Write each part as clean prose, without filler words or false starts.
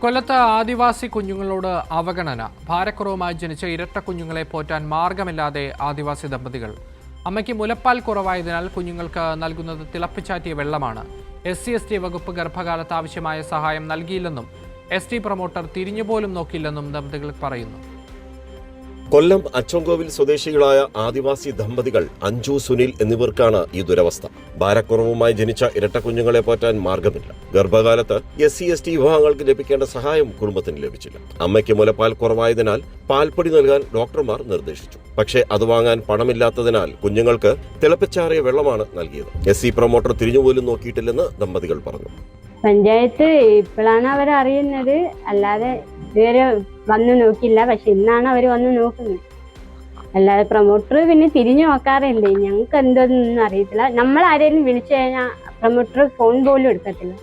കൊല്ലത്ത് ആദിവാസി കുഞ്ഞുങ്ങളോട് അവഗണന. ഭാരക്കുറവുമായി ജനിച്ച ഇരട്ട കുഞ്ഞുങ്ങളെ പോറ്റാൻ മാർഗമില്ലാതെ ആദിവാസി ദമ്പതികൾ. അമ്മയ്ക്ക് മുലപ്പാൽ കുറവായതിനാൽ കുഞ്ഞുങ്ങൾക്ക് നൽകുന്നത് തിളപ്പിച്ചാറ്റിയ വെള്ളമാണ്. SC/ST വകുപ്പ് ഗർഭകാലത്ത് ആവശ്യമായ സഹായം നൽകിയില്ലെന്നും ST പ്രൊമോട്ടർ തിരിഞ്ഞുപോലും നോക്കിയില്ലെന്നും ദമ്പതികൾ പറയുന്നു. കൊല്ലം അച്ചൻകോവിൽ സ്വദേശികളായ ആദിവാസി ദമ്പതികൾ അഞ്ജു, സുനിൽ എന്നിവർക്കാണ് ഈ ദുരവസ്ഥ. ഭാരക്കുറവുമായി ജനിച്ച ഇരട്ട കുഞ്ഞുങ്ങളെ പോറ്റാൻ മാർഗമില്ല. ഗർഭകാലത്ത് SC/ST വിഭാഗങ്ങൾക്ക് ലഭിക്കേണ്ട സഹായം കുടുംബത്തിന് ലഭിച്ചില്ല. അമ്മയ്ക്ക് മുലപ്പാൽ കുറവായതിനാൽ പാൽപ്പൊടി നൽകാൻ ഡോക്ടർമാർ നിർദ്ദേശിച്ചു. പക്ഷേ അത് വാങ്ങാൻ പണമില്ലാത്തതിനാൽ കുഞ്ഞുങ്ങൾക്ക് തിളപ്പിച്ചാറിയ വെള്ളമാണ് നൽകിയത്. SC പ്രൊമോട്ടർ തിരിഞ്ഞുപോലും നോക്കിയിട്ടില്ലെന്ന് ദമ്പതികൾ പറഞ്ഞു. പഞ്ചായത്ത് ഇപ്പോഴാണ് അവർ അറിയുന്നത്, അല്ലാതെ ഇതുവരെ വന്നു നോക്കില്ല. പക്ഷെ ഇന്നാണ് അവർ വന്ന് നോക്കുന്നത്. അല്ലാതെ പ്രൊമോട്ടർ പിന്നെ തിരിഞ്ഞു നോക്കാറില്ലേ. ഞങ്ങൾക്ക് എന്തൊന്നും അറിയത്തില്ല. നമ്മൾ ആരെങ്കിലും വിളിച്ചു കഴിഞ്ഞാൽ പ്രൊമോട്ടർ ഫോൺ പോലും എടുക്കത്തില്ല.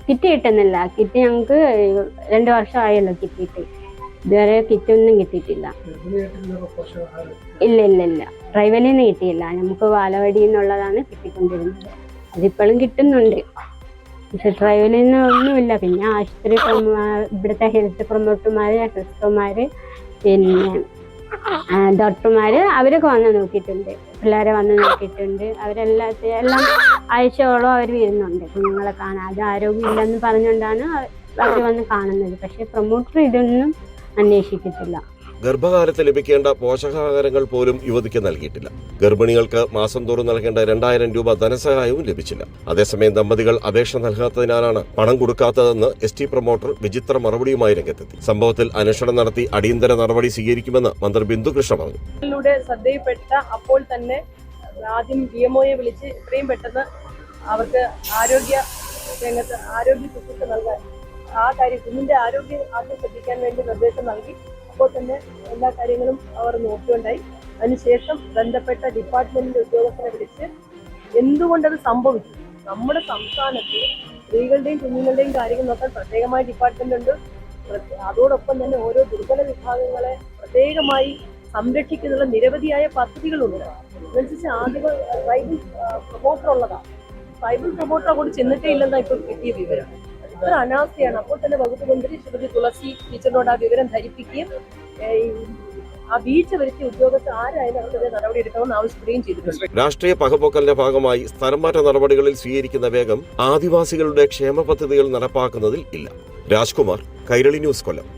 കിറ്റ് കിട്ടുന്നില്ല. കിറ്റ് ഞങ്ങൾക്ക് 2 വർഷമായല്ലോ കിട്ടിയിട്ട്. ഇതുവരെ കിറ്റൊന്നും കിട്ടിയിട്ടില്ല. ഇല്ല ട്രൈബലിൽ നിന്ന് കിട്ടിയില്ല. നമുക്ക് ബാലവാടി എന്നുള്ളതാണ് കിട്ടിക്കൊണ്ടിരുന്നത്. അതിപ്പോഴും കിട്ടുന്നുണ്ട്. പക്ഷെ ട്രൈബലിൽ നിന്ന് ഒന്നുമില്ല. പിന്നെ ആശുപത്രി ഇവിടുത്തെ ഹെൽത്ത് പ്രൊമോട്ടർമാര്, സിസ്റ്റർമാര്, പിന്നെ ഡോക്ടർമാര് അവരൊക്കെ വന്ന് നോക്കിയിട്ടുണ്ട്. പിള്ളേരെ വന്ന് നോക്കിയിട്ടുണ്ട്. എല്ലാം ആഴ്ചയോളം അവർ വരുന്നുണ്ട് കുഞ്ഞുങ്ങളെ കാണാൻ. അത് ആരോഗ്യമില്ലെന്ന് പറഞ്ഞുകൊണ്ടാണ് അവർ വന്ന് കാണുന്നത്. പക്ഷെ പ്രൊമോട്ടർ ഇതൊന്നും അന്വേഷിക്കത്തില്ല. ഗർഭകാലത്ത് ലഭിക്കേണ്ട പോഷകാഹാരങ്ങൾ പോലും യുവതിക്ക് നൽകിയിട്ടില്ല. ഗർഭിണികൾക്ക് മാസം തോറും നൽകേണ്ട 2000 രൂപ ധനസഹായവും ലഭിച്ചില്ല. അതേസമയം ദമ്പതികൾ അപേക്ഷ നൽകാത്തതിനാലാണ് പണം കൊടുക്കാത്തതെന്ന് ST പ്രൊമോട്ടർ വിചിത്ര മറുപടിയുമായി രംഗത്തെത്തി. സംഭവത്തിൽ അന്വേഷണം നടത്തി അടിയന്തര നടപടി സ്വീകരിക്കുമെന്ന് മന്ത്രി ബിന്ദുകൃഷ്ണ പറഞ്ഞു. ശ്രദ്ധയിൽപ്പെട്ട അപ്പോൾ തന്നെ ആദ്യം DMOയെ വിളിച്ച് എത്രയും പെട്ടെന്ന് അവർക്ക് ആരോഗ്യ ശുശ്രൂഷ നൽകാൻ, ആ കാര്യം കുഞ്ഞിന്റെ ആരോഗ്യം ആദ്യം ശ്രദ്ധിക്കാൻ വേണ്ടി നിർദ്ദേശം നൽകി. അപ്പോൾ തന്നെ എല്ലാ കാര്യങ്ങളും അവർ നോക്കുകയുണ്ടായി. അതിനുശേഷം ബന്ധപ്പെട്ട ഡിപ്പാർട്ട്മെന്റിന്റെ ഉദ്യോഗസ്ഥരെ വിളിച്ച് എന്തുകൊണ്ടത് സംഭവിച്ചു, നമ്മുടെ സംസ്ഥാനത്ത് സ്ത്രീകളുടെയും കുഞ്ഞുങ്ങളുടെയും കാര്യങ്ങൾ നോക്കാൻ പ്രത്യേകമായ ഡിപ്പാർട്ട്മെന്റ് ഉണ്ട്. അതോടൊപ്പം തന്നെ ഓരോ ദുർബല വിഭാഗങ്ങളെ പ്രത്യേകമായി സംരക്ഷിക്കുന്നതിനുള്ള നിരവധിയായ പദ്ധതികളുണ്ട്. അതനുസരിച്ച് ആദ്യം ട്രൈബൽ പ്രൊമോട്ടർ ഉള്ളതാണ്. ട്രൈബൽ പ്രൊമോട്ടർ അങ്ങോട്ട് ചെന്നിട്ടേ ഇല്ലെന്നാ ഇപ്പോൾ കിട്ടിയ വിവരം. ഇത്ര അനാസ്ഥയാണ്. അപ്പോൾ തന്നെ വകുപ്പ് മന്ത്രി ശ്രീമതി തുളസി ടീച്ചറിനോട് ആ വിവരം ധരിപ്പിക്കുകയും ആ വീഴ്ച വരുത്തിയ ഉദ്യോഗസ്ഥർ ആരായാലും അവർക്കെതിരെ നടപടി എടുക്കണമെന്ന് ആവശ്യപ്പെടുകയും ചെയ്തിട്ടുണ്ട്. രാഷ്ട്രീയ പകപോക്കലിന്റെ ഭാഗമായി സ്ഥലംമാറ്റ നടപടികളിൽ സ്വീകരിക്കുന്ന വേഗം ആദിവാസികളുടെ ക്ഷേമ പദ്ധതികൾ നടപ്പാക്കുന്നതിൽ ഇല്ല. രാജ്കുമാർ, കൈരളി ന്യൂസ്, കൊല്ലം.